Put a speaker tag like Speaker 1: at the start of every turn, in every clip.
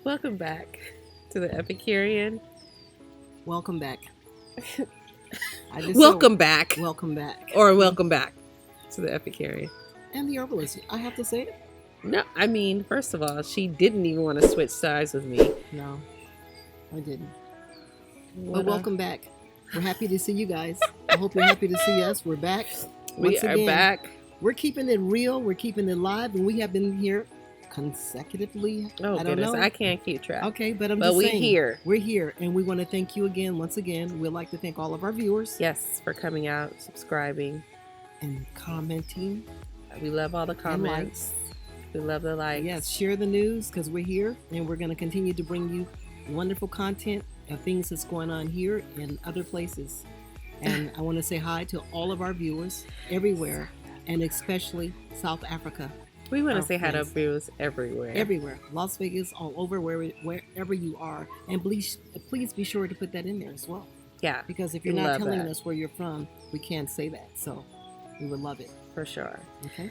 Speaker 1: Welcome back to the Epicurean.
Speaker 2: Welcome back.
Speaker 1: Welcome back.
Speaker 2: Welcome back.
Speaker 1: Or welcome back to the Epicurean.
Speaker 2: And the herbalist. I have to say it.
Speaker 1: No, I mean, first of all, she didn't even want to switch sides with me.
Speaker 2: No, I didn't. But welcome back. We're happy to see you guys. I hope you're happy to see us. We're back.
Speaker 1: We are back.
Speaker 2: We're keeping it real. We're keeping it live. And we have been here consecutively.
Speaker 1: Oh,
Speaker 2: I don't
Speaker 1: goodness.
Speaker 2: know.
Speaker 1: I can't keep track.
Speaker 2: Okay, but
Speaker 1: we're
Speaker 2: saying,
Speaker 1: here.
Speaker 2: We're here. And we want to thank you again, once again. We'd like to thank all of our viewers.
Speaker 1: Yes, for coming out, subscribing.
Speaker 2: And commenting.
Speaker 1: We love all the comments.
Speaker 2: And likes.
Speaker 1: We love the likes.
Speaker 2: Yes, share the news because we're here and we're going to continue to bring you wonderful content of things that's going on here and other places. And I want to say hi to all of our viewers everywhere and especially South Africa.
Speaker 1: We want to say hi to our viewers everywhere.
Speaker 2: Everywhere. Las Vegas, all over, wherever you are. And please be sure to put that in there as well.
Speaker 1: Yeah.
Speaker 2: Because if you're not telling us where you're from, we can't say that. So we would love it.
Speaker 1: For sure.
Speaker 2: Okay.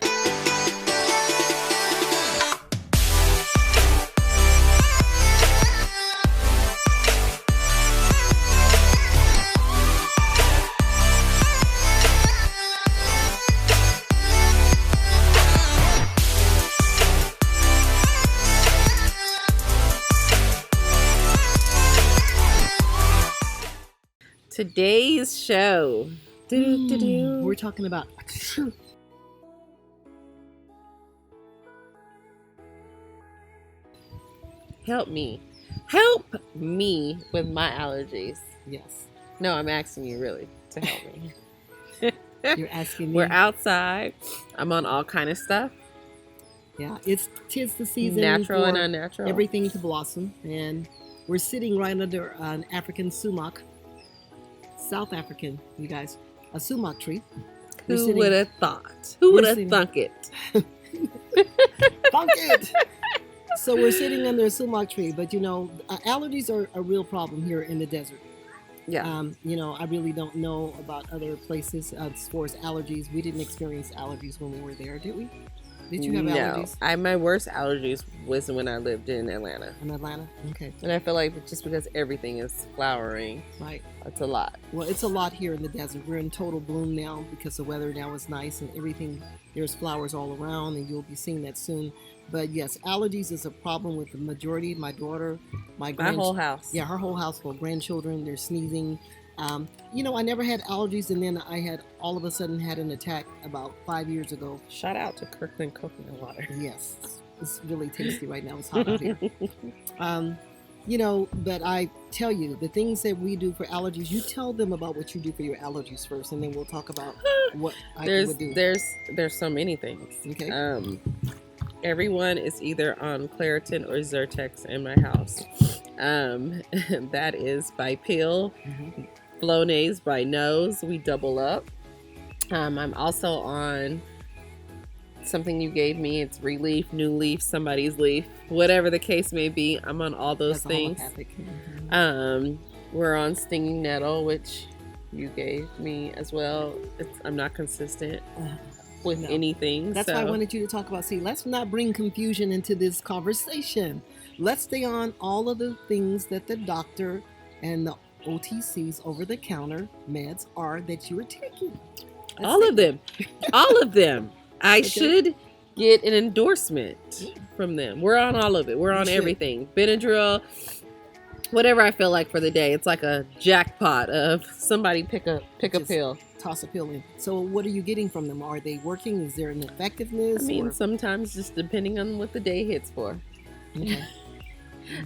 Speaker 1: Today's show.
Speaker 2: We're talking about
Speaker 1: Help me with my allergies.
Speaker 2: Yes.
Speaker 1: No, I'm asking you really to help me.
Speaker 2: You're asking me.
Speaker 1: We're outside. I'm on all kind of stuff.
Speaker 2: Yeah, tis the season.
Speaker 1: Natural and unnatural.
Speaker 2: Everything to blossom. And we're sitting right under an African sumac. South African, you guys. A sumac tree.
Speaker 1: Who would have thought? Who would have thunk it?
Speaker 2: Thunk it! So we're sitting under a sumac tree. But, allergies are a real problem here in the desert.
Speaker 1: Yeah.
Speaker 2: I really don't know about other places as far as allergies. We didn't experience allergies when we were there, did we? Did you have allergies?
Speaker 1: No. My worst allergies was when I lived in Atlanta.
Speaker 2: In Atlanta? Okay.
Speaker 1: And I feel like just because everything is flowering,
Speaker 2: right,
Speaker 1: it's a lot.
Speaker 2: Well, it's a lot here in the desert. We're in total bloom now because the weather now is nice and everything. There's flowers all around, and you'll be seeing that soon. But yes, allergies is a problem with the majority. My daughter, my
Speaker 1: whole house.
Speaker 2: Yeah, her whole household. Grandchildren, they're sneezing. I never had allergies, and then I had all of a sudden had an attack about 5 years ago.
Speaker 1: Shout out to Kirkland coconut water.
Speaker 2: Yes, it's really tasty right now. It's hot out here. But I tell you, the things that we do for allergies, you tell them about what you do for your allergies first, and then we'll talk about what I would do.
Speaker 1: There's so many things.
Speaker 2: Okay.
Speaker 1: Everyone is either on Claritin or Zyrtex in my house. That is by pill. Mm-hmm. Flonase by nose. We double up. I'm also on something you gave me. It's Relief, New Leaf, somebody's leaf, whatever the case may be. I'm on all those things. Mm-hmm. We're on Stinging Nettle, which you gave me as well. I'm not consistent with anything.
Speaker 2: That's why I wanted you to talk about. See, let's not bring confusion into this conversation. Let's stay on all of the things that the doctor and the OTCs, over-the-counter meds, are that you are taking.
Speaker 1: All of them. I should get an endorsement from them. We're on all of it. We're on everything. Benadryl, whatever I feel like for the day. It's like a jackpot of somebody pick a pill.
Speaker 2: Toss a pill in. So what are you getting from them? Are they working? Is there an effectiveness?
Speaker 1: Sometimes just depending on what the day hits for.
Speaker 2: Okay.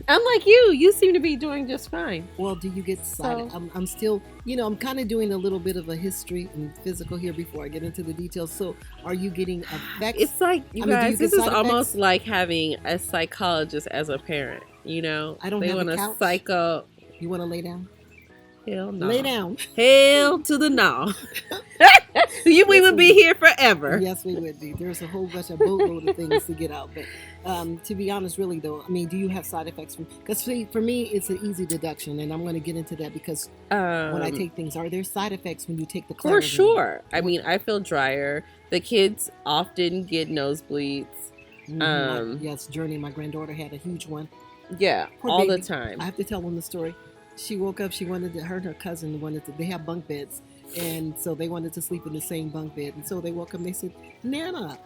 Speaker 1: Unlike you seem to be doing just fine.
Speaker 2: Well, do you get side? I'm still, I'm kind of doing a little bit of a history and physical here before I get into the details. So, are you getting effects?
Speaker 1: It's like guys, this is almost like having a psychologist as a parent.
Speaker 2: I don't
Speaker 1: they
Speaker 2: have
Speaker 1: want
Speaker 2: a
Speaker 1: to
Speaker 2: couch.
Speaker 1: Psycho.
Speaker 2: You want to lay down?
Speaker 1: Hell no.
Speaker 2: Lay down.
Speaker 1: Hell to the no. We would be here forever.
Speaker 2: Yes, we would be. There's a whole bunch of boatload of things to get out. But to be honest, really though, do you have side effects? Because for me, it's an easy deduction, and I'm going to get into that because when I take things, are there side effects when you take the Claritin?
Speaker 1: For sure. I feel drier. The kids often get nosebleeds.
Speaker 2: Yes, Journey, my granddaughter, had a huge one.
Speaker 1: Yeah,
Speaker 2: Poor
Speaker 1: all the
Speaker 2: baby.
Speaker 1: time.
Speaker 2: I have to tell them the story. She woke up. She wanted to. Her and her cousin wanted to. They have bunk beds, and so they wanted to sleep in the same bunk bed. And so they woke up. And they said, "Nana,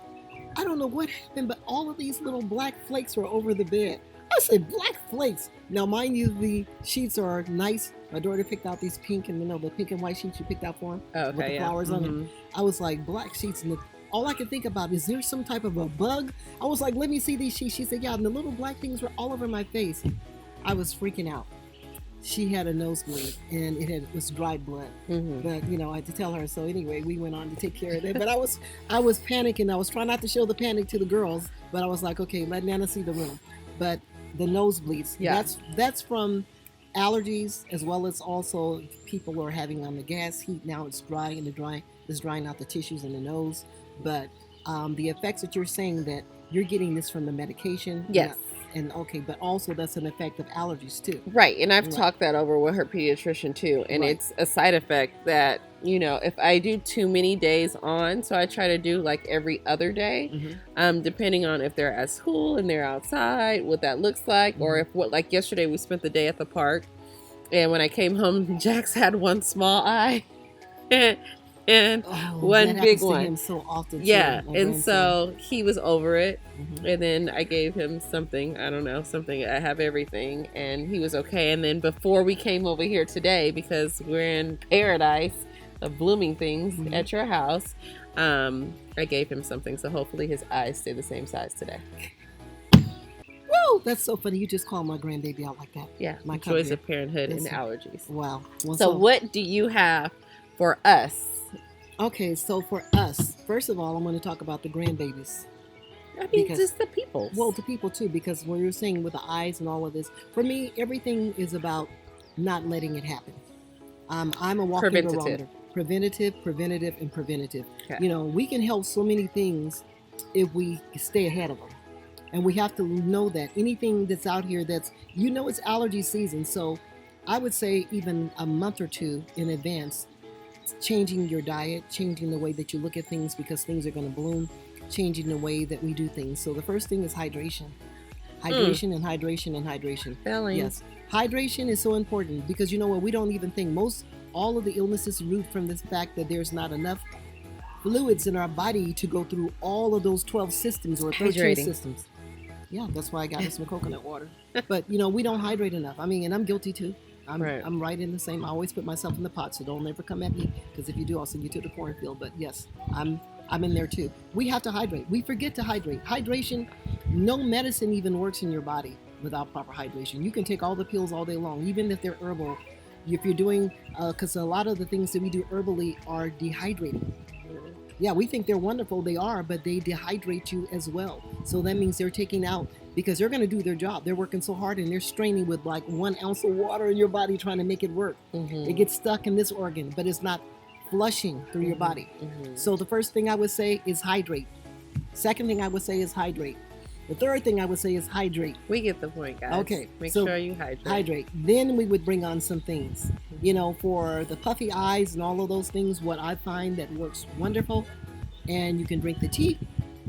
Speaker 2: I don't know what happened, but all of these little black flakes were over the bed." I said, "Black flakes." Now, mind you, the sheets are nice. My daughter picked out these pink and the pink and white sheets you picked out for them
Speaker 1: Oh,
Speaker 2: with
Speaker 1: okay,
Speaker 2: the
Speaker 1: yeah.
Speaker 2: flowers on it. I was like, black sheets, and all I could think about is there some type of a bug? I was like, let me see these sheets. She said, yeah, and the little black things were all over my face. I was freaking out. She had a nosebleed and it was dried blood. But I had to tell her. So anyway, we went on to take care of it. But I was panicking. I was trying not to show the panic to the girls, but I was like, okay, let Nana see the room. But the nosebleeds, that's from allergies, as well as also people are having on the gas heat. Now it's dry, and is drying out the tissues in the nose. But the effects that you're saying, that you're getting this from the medication.
Speaker 1: Yes.
Speaker 2: And okay, but also that's an effect of allergies too.
Speaker 1: Right, and I've talked that over with her pediatrician too, and it's a side effect that, if I do too many days on, so I try to do like every other day, depending on if they're at school and they're outside, what that looks like, or if like yesterday we spent the day at the park, and when I came home, Jax had one small eye. And one big one.
Speaker 2: To him so often
Speaker 1: yeah, and so he was over it, and then I gave him something. I don't know, something. I have everything, and he was okay. And then before we came over here today, because we're in paradise of blooming things at your house, I gave him something. So hopefully his eyes stay the same size today.
Speaker 2: Woo! That's so funny. You just call my grandbaby out like that.
Speaker 1: Yeah, my joys of parenthood and allergies.
Speaker 2: Wow.
Speaker 1: Well, so what do you have for us?
Speaker 2: Okay, so for us, first of all, I'm going to talk about the grandbabies.
Speaker 1: I mean, just the people.
Speaker 2: Well, the people too, because when you're saying with the eyes and all of this, for me, everything is about not letting it happen. I'm a walking barometer. Preventative, and preventative. Okay. We can help so many things if we stay ahead of them. And we have to know that anything that's out here it's allergy season. So I would say even a month or two in advance, changing your diet, changing the way that you look at things, because things are going to bloom, changing the way that we do things. So the first thing is hydration. Hydration and hydration and hydration.
Speaker 1: Belly.
Speaker 2: Yes. Hydration is so important because we don't even think all of the illnesses root from this fact that there's not enough fluids in our body to go through all of those 12 systems or 13 systems. Yeah, that's why I got some coconut water. But we don't hydrate enough. I mean, and I'm guilty too. I'm right in the same. I always put myself in the pot, so don't ever come at me, because if you do, I'll send you to the cornfield. But yes, I'm in there too. We have to hydrate. We forget to hydrate. Hydration, no medicine even works in your body without proper hydration. You can take all the pills all day long, even if they're herbal. If you're doing, because a lot of the things that we do herbally are dehydrating. Yeah, we think they're wonderful. They are, but they dehydrate you as well. So that means they're taking out, because they're going to do their job. They're working so hard and they're straining with like 1 ounce of water in your body trying to make it work. It gets stuck in this organ, but it's not flushing through your body. So the first thing I would say is hydrate. Second thing I would say is hydrate. The third thing I would say is hydrate.
Speaker 1: We get the point, guys.
Speaker 2: Okay.
Speaker 1: Make sure you hydrate.
Speaker 2: Hydrate. Then we would bring on some things. For the puffy eyes and all of those things, what I find that works wonderful, and you can drink the tea,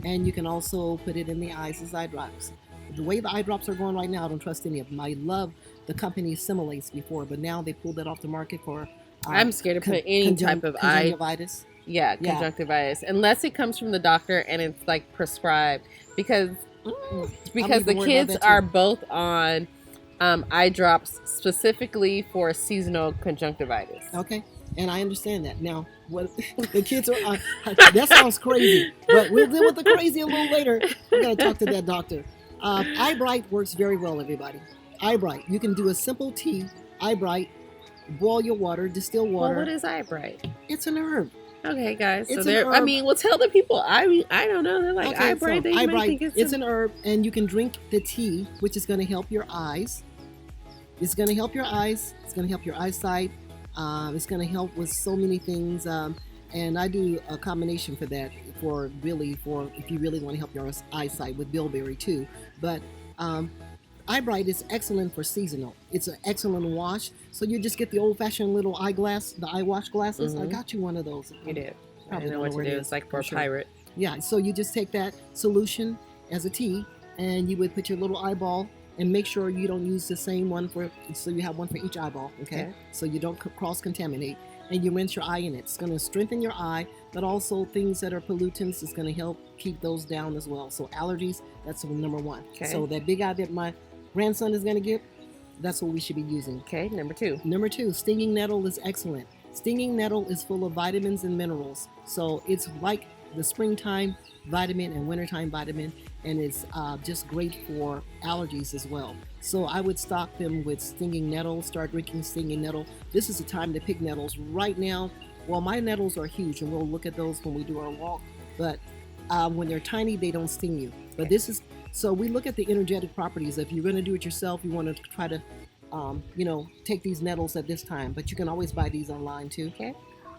Speaker 2: and you can also put it in the eyes as eye drops. The way the eye drops are going right now, I don't trust any of them. I love the company Similace before, but now they pulled that off the market for...
Speaker 1: I'm scared to put any type of eye...
Speaker 2: Conjunctivitis.
Speaker 1: Yeah, conjunctivitis. Unless it comes from the doctor and it's like prescribed. Because the kids are both on eye drops specifically for seasonal conjunctivitis.
Speaker 2: Okay. And I understand that. Now, what the kids are... that sounds crazy. But we'll deal with the crazy a little later. I'm going to talk to that doctor. Eye Bright works very well, everybody. Eye Bright. You can do a simple tea. Eye Bright. Boil your water. Distill water.
Speaker 1: Well, what is Eye Bright?
Speaker 2: It's an herb.
Speaker 1: Okay, guys. So tell the people. I don't know. They're like, Eye Bright.
Speaker 2: Eye Bright. It's an herb, and you can drink the tea, which is going to help your eyes. It's going to help your eyes. It's going to help your eyesight. It's going to help with so many things. And I do a combination for that, for if you really want to help your eyesight, with bilberry too. But Eye Bright is excellent for seasonal. It's an excellent wash. So you just get the old-fashioned little the eye wash glasses. I got you one of those.
Speaker 1: You did. I know what to do. It's like for a pirate.
Speaker 2: Yeah, so you just take that solution as a tea, and you would put your little eyeball And make sure you don't use the same one so you have one for each eyeball, okay? So you don't cross-contaminate. And you rinse your eye in it. It's going to strengthen your eye, but also things that are pollutants is going to help keep those down as well. So allergies, that's number one. So that big eye that my grandson is going to get, that's what we should be using.
Speaker 1: Okay, number two.
Speaker 2: Number two, stinging nettle is excellent. Stinging nettle is full of vitamins and minerals. So it's like the springtime vitamin and wintertime vitamin, and it's just great for allergies as well. So I would stock them with stinging nettle, start drinking stinging nettle. This is the time to pick nettles. Right now, well, my nettles are huge, and we'll look at those when we do our walk, but when they're tiny, they don't sting you. But this is, so we look at the energetic properties. If you're going to do it yourself, you want to try to, take these nettles at this time, but you can always buy these online too.
Speaker 1: Okay.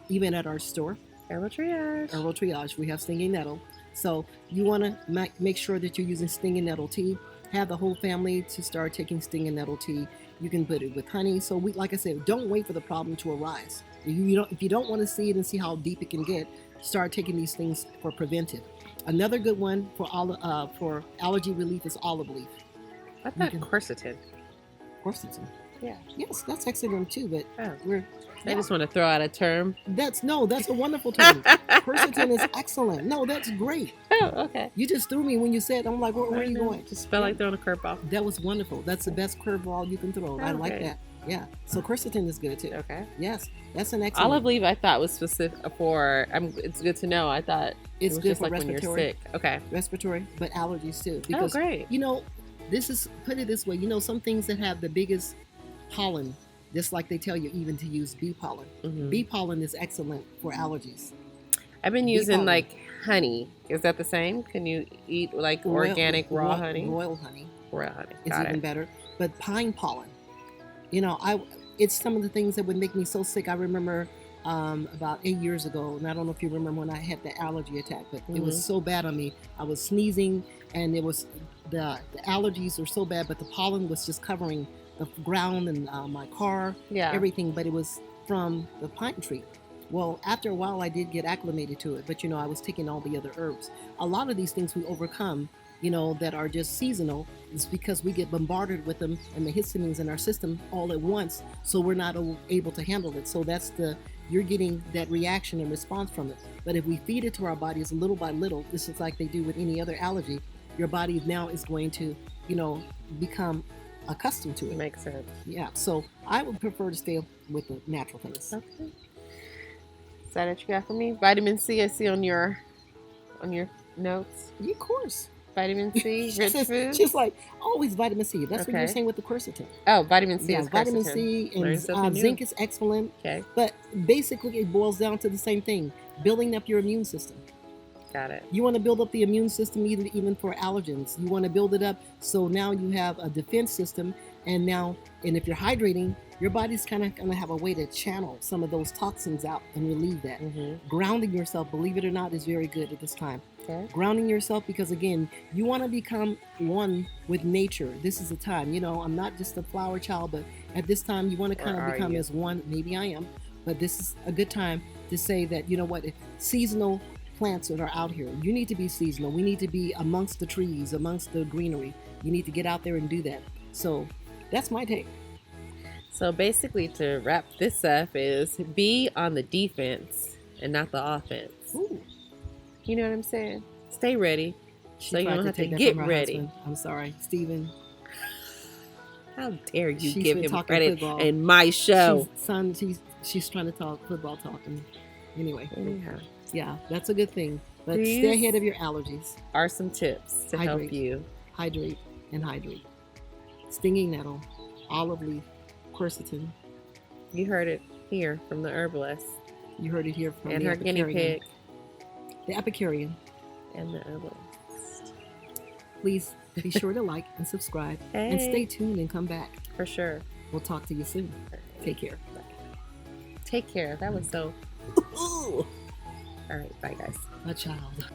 Speaker 2: Even at our store.
Speaker 1: Herbal Triage.
Speaker 2: Herbal Triage, we have stinging nettle. So you want to make sure that you're using stinging nettle tea. Have the whole family to start taking stinging nettle tea. You can put it with honey. So like I said, don't wait for the problem to arise. If you don't want to see it and see how deep it can get, start taking these things for preventive. Another good one for allergy relief is olive leaf.
Speaker 1: I thought quercetin.
Speaker 2: Quercetin.
Speaker 1: Yeah.
Speaker 2: Yes, that's excellent too. But
Speaker 1: I just want to throw out a term.
Speaker 2: That's a wonderful term. Quercetin is excellent. No, that's great.
Speaker 1: Oh, okay.
Speaker 2: You just threw me when you said, I'm like, where are you going?
Speaker 1: Just felt like throwing a curveball.
Speaker 2: That was wonderful. That's the best curveball you can throw. I like that. Yeah. So quercetin is good too.
Speaker 1: Okay.
Speaker 2: Yes, that's an excellent.
Speaker 1: Olive leaf I thought was specific for. It's good to know. I thought
Speaker 2: it's good
Speaker 1: just
Speaker 2: for
Speaker 1: like
Speaker 2: respiratory.
Speaker 1: When you're sick. Okay.
Speaker 2: Respiratory, but allergies too. Because,
Speaker 1: great.
Speaker 2: This is, put it this way. Some things that have the biggest pollen, just like they tell you even to use bee pollen.
Speaker 1: Mm-hmm.
Speaker 2: Bee pollen is excellent for allergies.
Speaker 1: I've been using like honey. Is that the same? Can you eat like organic raw honey?
Speaker 2: Royal honey.
Speaker 1: Royal honey.
Speaker 2: It's even better. But pine pollen. It's some of the things that would make me so sick. I remember about 8 years ago, and I don't know if you remember when I had the allergy attack, but it was so bad on me. I was sneezing, and it was the allergies were so bad, but the pollen was just covering the ground and my car, everything. But it was from the pine tree. Well, after a while, I did get acclimated to it, but I was taking all the other herbs. A lot of these things we overcome, that are just seasonal, is because we get bombarded with them and the histamines in our system all at once, so we're not able to handle it. So you're getting that reaction and response from it. But if we feed it to our bodies little by little, this is like they do with any other allergy, your body now is going to, become accustomed to it.
Speaker 1: Makes sense.
Speaker 2: Yeah. So I would prefer to stay with the natural things.
Speaker 1: Okay. Is that what you got for me? Vitamin C, I see on your notes.
Speaker 2: Yeah, of course.
Speaker 1: Vitamin C, rich food.
Speaker 2: Just like always vitamin C. That's what you're saying with the quercetin.
Speaker 1: Oh, vitamin C is
Speaker 2: vitamin
Speaker 1: quercetin.
Speaker 2: C and zinc is excellent.
Speaker 1: Okay.
Speaker 2: But basically it boils down to the same thing, building up your immune system.
Speaker 1: Got it.
Speaker 2: You want to build up the immune system even for allergens. You want to build it up so now you have a defense system, and if you're hydrating, your body's kind of going to have a way to channel some of those toxins out and relieve that. Mm-hmm. Grounding yourself, believe it or not, is very good at this time. Okay. Grounding yourself, because again, you want to become one with nature. This is the time. I'm not just a flower child, but at this time you want to kind of become as one. Maybe I am, but this is a good time to say that, seasonal plants that are out here. You need to be seasonal. We need to be amongst the trees, amongst the greenery. You need to get out there and do that. So that's my take.
Speaker 1: So basically, to wrap this up, is be on the defense and not the offense.
Speaker 2: Ooh.
Speaker 1: You know what I'm saying? Stay ready. So you don't have to get ready.
Speaker 2: Husband. I'm sorry, Stephen.
Speaker 1: How dare you give him credit in my show?
Speaker 2: She's trying to talk football talking. Anyway.
Speaker 1: Anyhow.
Speaker 2: Yeah, that's a good thing. But stay ahead of your allergies.
Speaker 1: Are some tips to help you.
Speaker 2: Hydrate and hydrate. Stinging nettle, olive leaf, quercetin.
Speaker 1: You heard it here from the herbalist.
Speaker 2: You heard it here from
Speaker 1: and
Speaker 2: the
Speaker 1: her guinea pig.
Speaker 2: The Epicurean.
Speaker 1: And the herbalist.
Speaker 2: Please be sure to like and subscribe. And stay tuned and come back.
Speaker 1: For sure.
Speaker 2: We'll talk to you soon. Take care.
Speaker 1: Bye. Take care. That was so... All right. Bye, guys.
Speaker 2: A child.